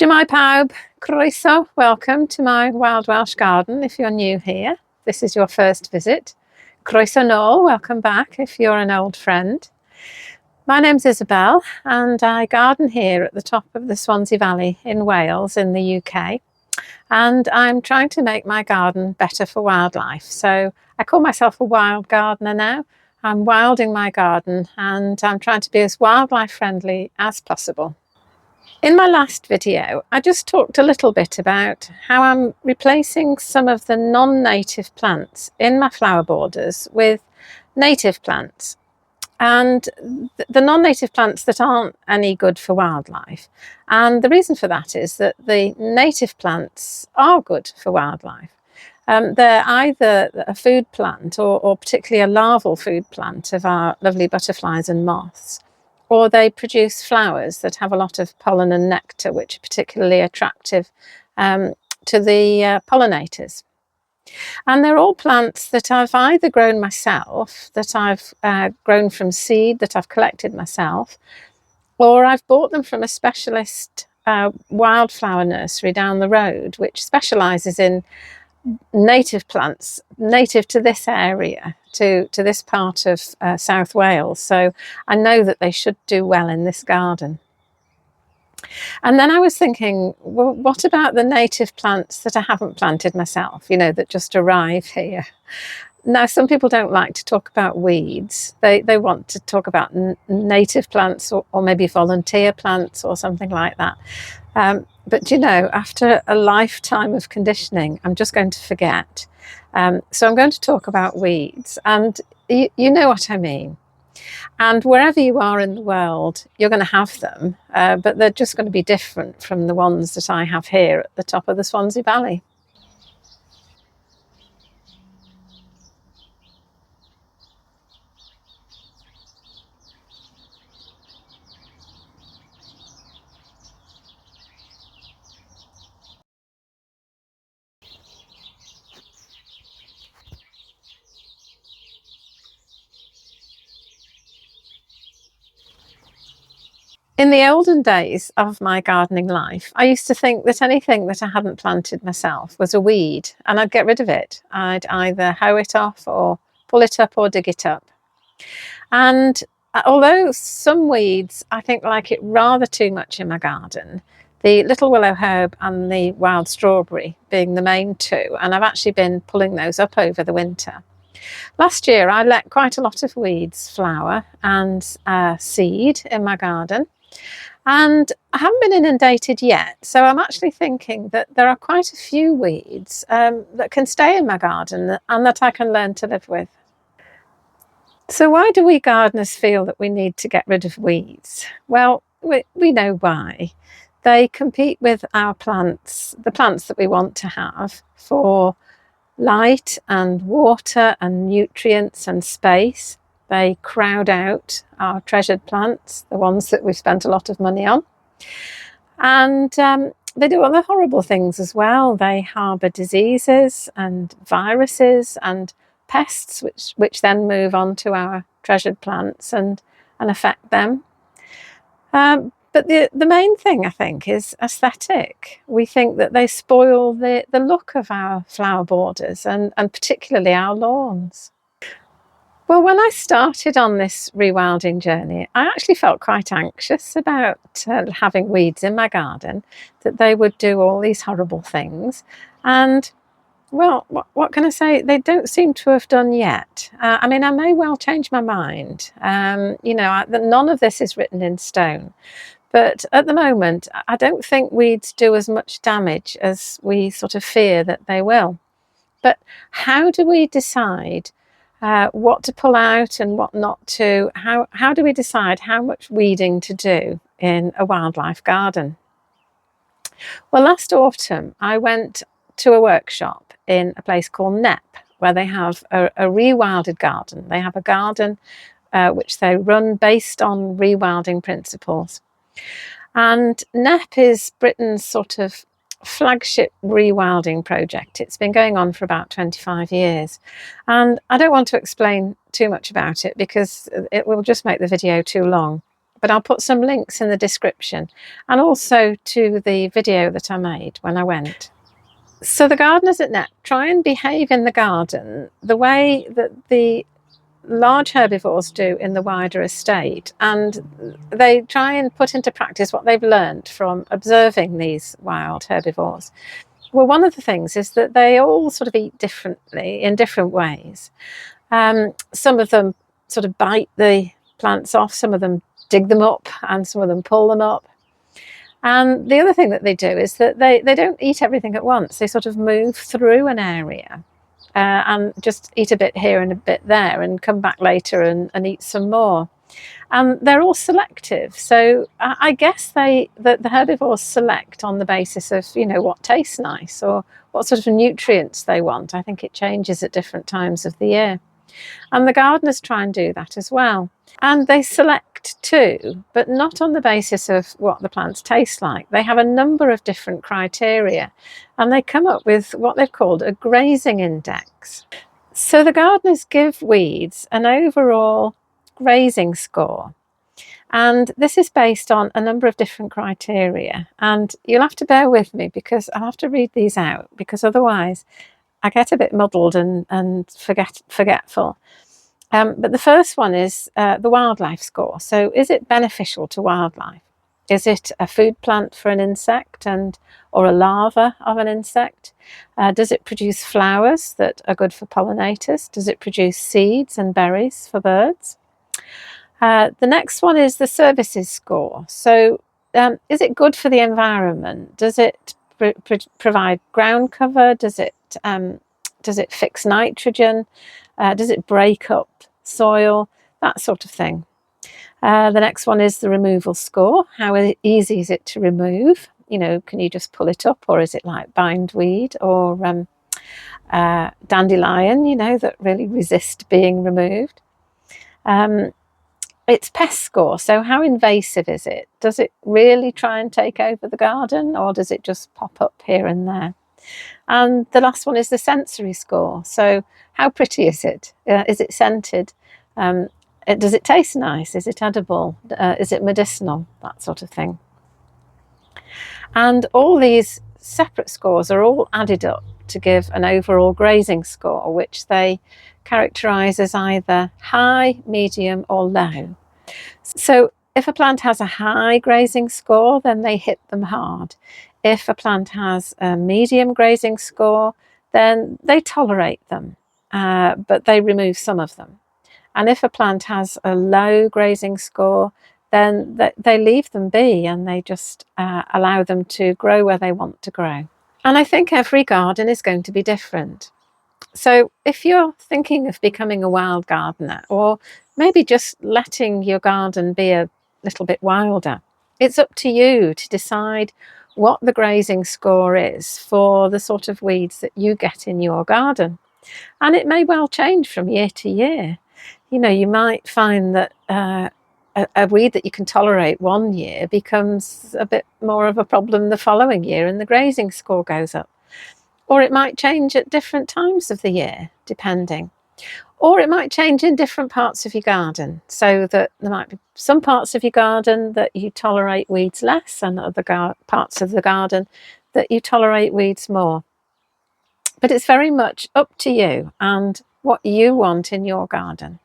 Shwmae pawb, croeso, welcome to my Wild Welsh garden if you're new here. This is your first visit. Croeso nôl, welcome back if you're an old friend. My name's Isabella and I garden here at the top of the Swansea Valley in Wales in the UK. And I'm trying to make my garden better for wildlife. So I call myself a wild gardener now. I'm wilding my garden and I'm trying to be as wildlife friendly as possible. In my last video, I just talked a little bit about how I'm replacing some of the non-native plants in my flower borders with native plants. And the non-native plants that aren't any good for wildlife. And the reason for that is that the native plants are good for wildlife. They're either a food plant or particularly a larval food plant of our lovely butterflies and moths. Or they produce flowers that have a lot of pollen and nectar, which are particularly attractive to the pollinators. And they're all plants that I've either grown myself, that I've grown from seed, that I've collected myself, or I've bought them from a specialist wildflower nursery down the road, which specialises in native plants, native to this area, to this part of South Wales. So I know that they should do well in this garden. And then I was thinking, well, what about the native plants that I haven't planted myself, you know, that just arrive here? Now, some people don't like to talk about weeds. They want to talk about native plants or maybe volunteer plants or something like that. But you know, after a lifetime of conditioning, I'm just going to forget. So I'm going to talk about weeds, and you know what I mean. And wherever you are in the world, you're going to have them, but they're just going to be different from the ones that I have here at the top of the Swansea Valley. In the olden days of my gardening life, I used to think that anything that I hadn't planted myself was a weed and I'd get rid of it. I'd either hoe it off or pull it up or dig it up. And although some weeds I think like it rather too much in my garden, the little willow herb and the wild strawberry being the main two, and I've actually been pulling those up over the winter. Last year I let quite a lot of weeds flower and seed in my garden. And I haven't been inundated yet, so I'm actually thinking that there are quite a few weeds that can stay in my garden and that I can learn to live with. So why do we gardeners feel that we need to get rid of weeds? Well, we know why. They compete with our plants, the plants that we want to have, for light and water and nutrients and space. They crowd out our treasured plants, the ones that we've spent a lot of money on. And they do other horrible things as well. They harbour diseases and viruses and pests, which then move on to our treasured plants and affect them. But the main thing, I think, is aesthetic. We think that they spoil the look of our flower borders and particularly our lawns. Well, when I started on this rewilding journey, I actually felt quite anxious about having weeds in my garden, that they would do all these horrible things. And, well, what can I say? They don't seem to have done yet. I mean, I may well change my mind. You know, none of this is written in stone. But at the moment, I don't think weeds do as much damage as we sort of fear that they will. But how do we decide what to pull out and what not to? How do we decide how much weeding to do in a wildlife garden? Well, last autumn I went to a workshop in a place called Knepp, where they have a rewilded garden. They have a garden which they run based on rewilding principles. And Knepp is Britain's sort of flagship rewilding project. It's been going on for about 25 years. And I don't want to explain too much about it because it will just make the video too long. but I'll put some links in the description, and also to the video that I made when I went. So the gardeners at Knepp try and behave in the garden the way that the large herbivores do in the wider estate, and they try and put into practice what they've learned from observing these wild herbivores. Well, one of the things is that they all sort of eat differently in different ways. Some of them sort of bite the plants off, some of them dig them up, and some of them pull them up. And the other thing that they do is that they don't eat everything at once. They sort of move through an area and just eat a bit here and a bit there and come back later and eat some more. And they're all selective. So I guess the herbivores select on the basis of, you know, what tastes nice or what sort of nutrients they want. I think it changes at different times of the year. And the gardeners try and do that as well. And they select too, but not on the basis of what the plants taste like. They have a number of different criteria, and they come up with what they've called a grazing index. So the gardeners give weeds an overall grazing score. And this is based on a number of different criteria. And you'll have to bear with me because I'll have to read these out, because otherwise I get a bit muddled and forgetful. But the first one is the wildlife score. So is it beneficial to wildlife? Is it a food plant for an insect or a larva of an insect? Does it produce flowers that are good for pollinators? Does it produce seeds and berries for birds? The next one is the services score. So is it good for the environment? Does it provide ground cover? Does it fix nitrogen? Does it break up soil? That sort of thing. The next one is the removal score. How easy is it to remove? You know, can you just pull it up, or is it like bindweed or dandelion, you know, that really resist being removed? It's pest score. So how invasive is it? Does it really try and take over the garden, or does it just pop up here and there? And the last one is the sensory score. So how pretty is it? Is it scented? Does it taste nice? Is it edible? Is it medicinal? That sort of thing. And all these separate scores are all added up to give an overall grazing score, which they characterise as either high, medium or low. So if a plant has a high grazing score, then they hit them hard. If a plant has a medium grazing score, then they tolerate them, but they remove some of them. And if a plant has a low grazing score, then they leave them be and they just allow them to grow where they want to grow. And I think every garden is going to be different. So if you're thinking of becoming a wild gardener, or maybe just letting your garden be a little bit wilder, it's up to you to decide what the grazing score is for the sort of weeds that you get in your garden. And it may well change from year to year. You know, you might find that a weed that you can tolerate one year becomes a bit more of a problem the following year and the grazing score goes up. Or it might change at different times of the year, depending. Or it might change in different parts of your garden, so that there might be some parts of your garden that you tolerate weeds less and other parts of the garden that you tolerate weeds more. But it's very much up to you and what you want in your garden.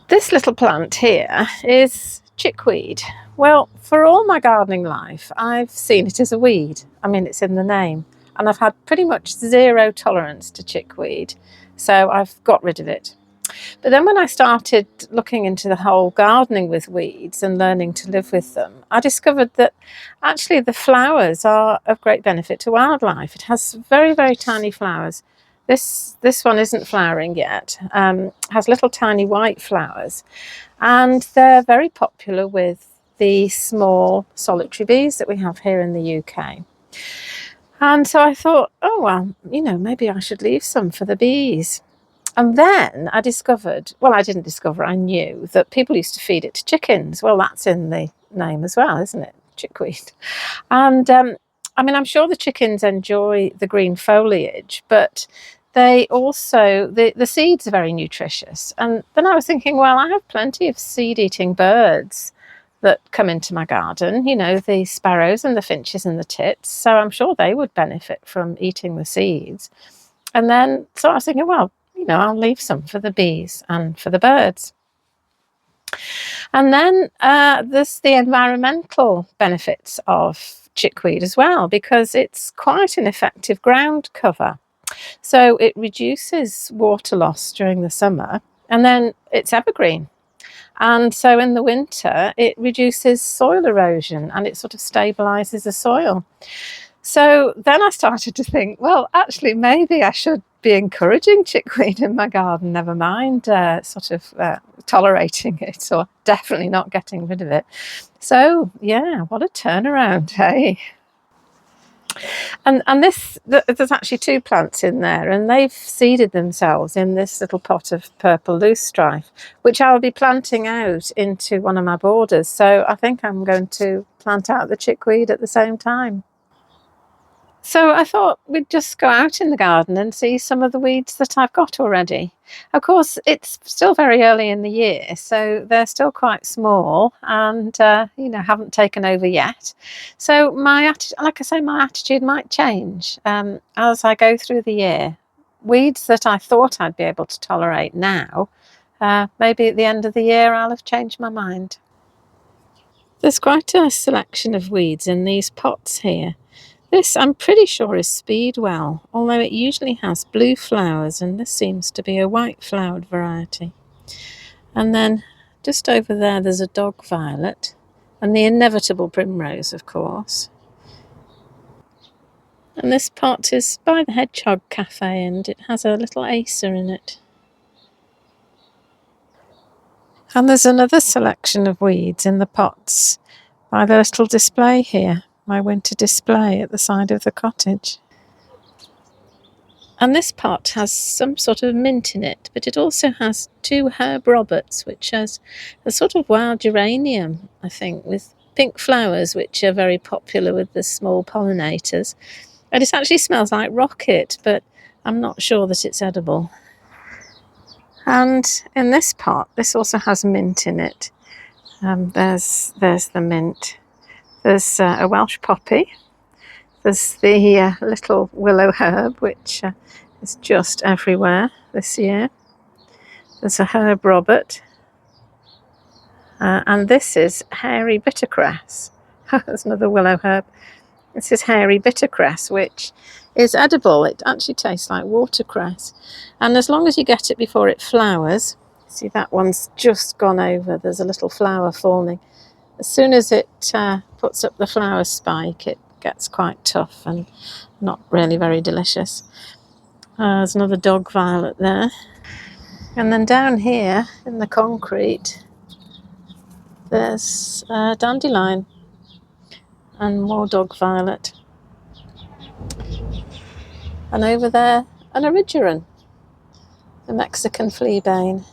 This little plant here is chickweed. Well, for all my gardening life, I've seen it as a weed. I mean, it's in the name. And I've had pretty much zero tolerance to chickweed, so I've got rid of it. But then when I started looking into the whole gardening with weeds and learning to live with them, I discovered that actually the flowers are of great benefit to wildlife. It has very, very tiny flowers. This one isn't flowering yet, has little tiny white flowers, and they're very popular with the small solitary bees that we have here in the UK. And so I thought, oh, well, maybe I should leave some for the bees. And then I discovered, well, I didn't discover, I knew that people used to feed it to chickens. Well, that's in the name as well, isn't it? Chickweed. And I'm sure the chickens enjoy the green foliage, but they also, the seeds are very nutritious. And then I was thinking, well, I have plenty of seed-eating birds that come into my garden, the sparrows and the finches and the tits. So I'm sure they would benefit from eating the seeds. And then, so I was thinking, well, I'll leave some for the bees and for the birds. And then there's the environmental benefits of chickweed as well, because it's quite an effective ground cover. So it reduces water loss during the summer, and then it's evergreen. And so in the winter, it reduces soil erosion and it sort of stabilises the soil. So then I started to think, well, actually, maybe I should be encouraging chickweed in my garden, never mind tolerating it, or definitely not getting rid of it. So, yeah, what a turnaround, hey? And there's actually 2 plants in there, and they've seeded themselves in this little pot of purple loosestrife, which I'll be planting out into one of my borders. So I think I'm going to plant out the chickweed at the same time. So I thought we'd just go out in the garden and see some of the weeds that I've got already. Of course, it's still very early in the year, so they're still quite small and, haven't taken over yet. So my attitude might change as I go through the year. Weeds that I thought I'd be able to tolerate now, maybe at the end of the year I'll have changed my mind. There's quite a selection of weeds in these pots here. This, I'm pretty sure, is speedwell, although it usually has blue flowers, and this seems to be a white flowered variety. And then just over there's a dog violet, and the inevitable primrose, of course. And this pot is by the Hedgehog Cafe, and it has a little acer in it. And there's another selection of weeds in the pots by the little display here. My winter display at the side of the cottage. And this pot has some sort of mint in it, but it also has 2 herb roberts, which has a sort of wild geranium, I think, with pink flowers, which are very popular with the small pollinators. And it actually smells like rocket, but I'm not sure that it's edible. And in this pot, this also has mint in it. There's the mint. There's a Welsh poppy. There's the little willow herb, which is just everywhere this year. There's a herb robert. And this is hairy bittercress. There's another willow herb. This is hairy bittercress, which is edible. It actually tastes like watercress. And as long as you get it before it flowers, see that one's just gone over. There's a little flower forming. As soon as it puts up the flower spike, it gets quite tough and not really very delicious. There's another dog violet there. And then down here in the concrete, there's a dandelion and more dog violet. And over there, an erigeron, the Mexican fleabane.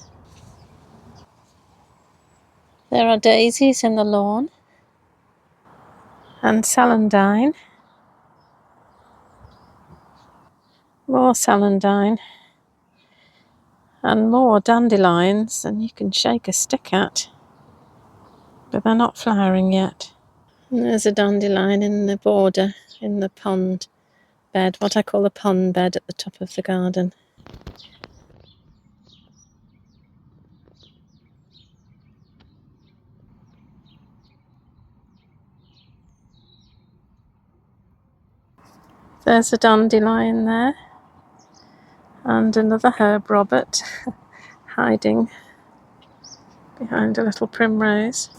There are daisies in the lawn, and celandine, more celandine, and more dandelions, and you can shake a stick at, but they're not flowering yet. And there's a dandelion in the border, in the pond bed, what I call a pond bed at the top of the garden. There's a dandelion there, and another herb robert, hiding behind a little primrose.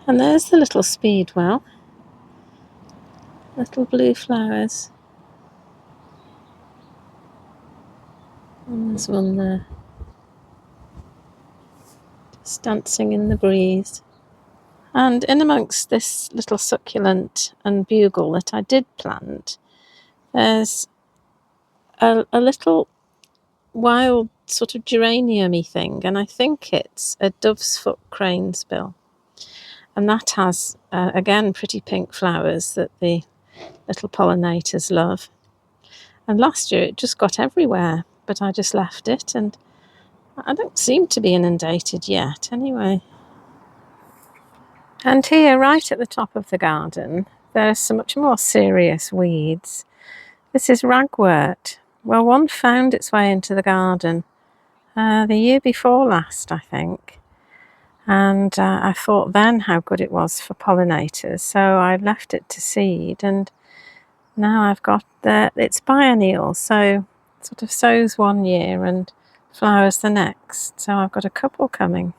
And there's the little speedwell. Little blue flowers. And there's one there, just dancing in the breeze. And in amongst this little succulent and bugle that I did plant, there's a little wild sort of geranium-y thing, and I think it's a dove's foot cranesbill. And that has, again, pretty pink flowers that the little pollinators love. And last year it just got everywhere, but I just left it, and I don't seem to be inundated yet anyway. And here, right at the top of the garden, there's some much more serious weeds. This is ragwort. Well, one found its way into the garden the year before last, I think. And I thought then how good it was for pollinators, so I left it to seed, and now I've got it's biennial, so it sort of sows one year and flowers the next. So I've got a couple coming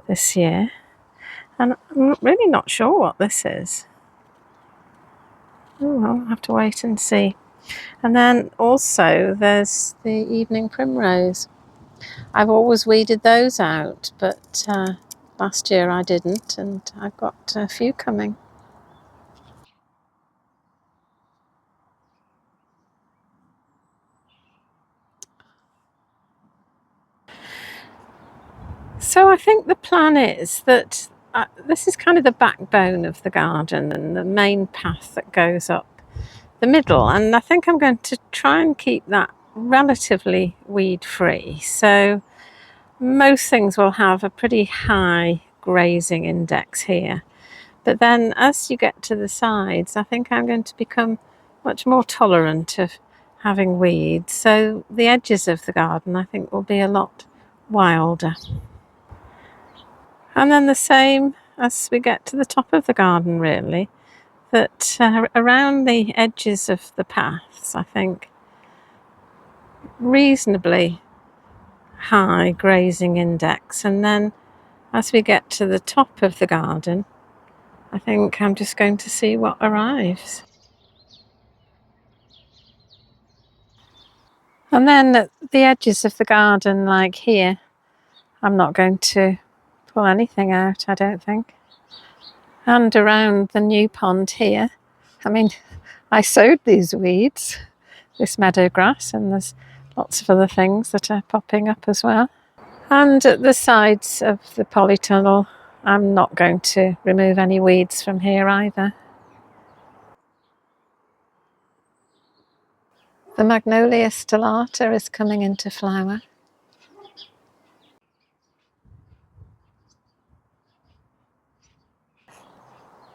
this year, and I'm really not sure what this is. Oh, I'll have to wait and see. And then also there's the evening primrose. I've always weeded those out, but last year I didn't, and I've got a few coming. So I think the plan is that this is kind of the backbone of the garden and the main path that goes up the middle, and I think I'm going to try and keep that relatively weed free. So most things will have a pretty high grazing index here, but then as you get to the sides, I think I'm going to become much more tolerant of having weeds, so the edges of the garden I think will be a lot wilder. And then the same as we get to the top of the garden, really, that around the edges of the paths, I think reasonably high grazing index, and then as we get to the top of the garden, I think I'm just going to see what arrives. And then at the edges of the garden, like here, I'm not going to pull anything out, I don't think. And around the new pond here, I mean, I sowed these weeds, this meadow grass, and there's lots of other things that are popping up as well. And at the sides of the polytunnel, I'm not going to remove any weeds from here either. The Magnolia stellata is coming into flower.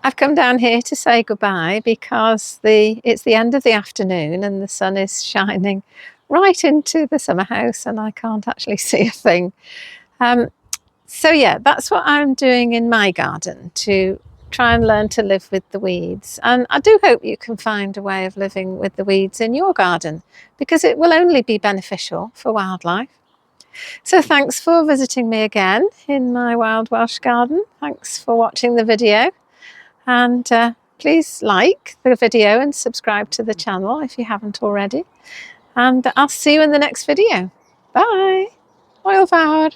I've come down here to say goodbye because it's the end of the afternoon and the sun is shining right into the summer house and I can't actually see a thing. So yeah, that's what I'm doing in my garden, to try and learn to live with the weeds. And I do hope you can find a way of living with the weeds in your garden, because it will only be beneficial for wildlife. So thanks for visiting me again in my wild Welsh garden. Thanks for watching the video, and please like the video and subscribe to the channel if you haven't already. And I'll see you in the next video. Bye! Hwyl fawr!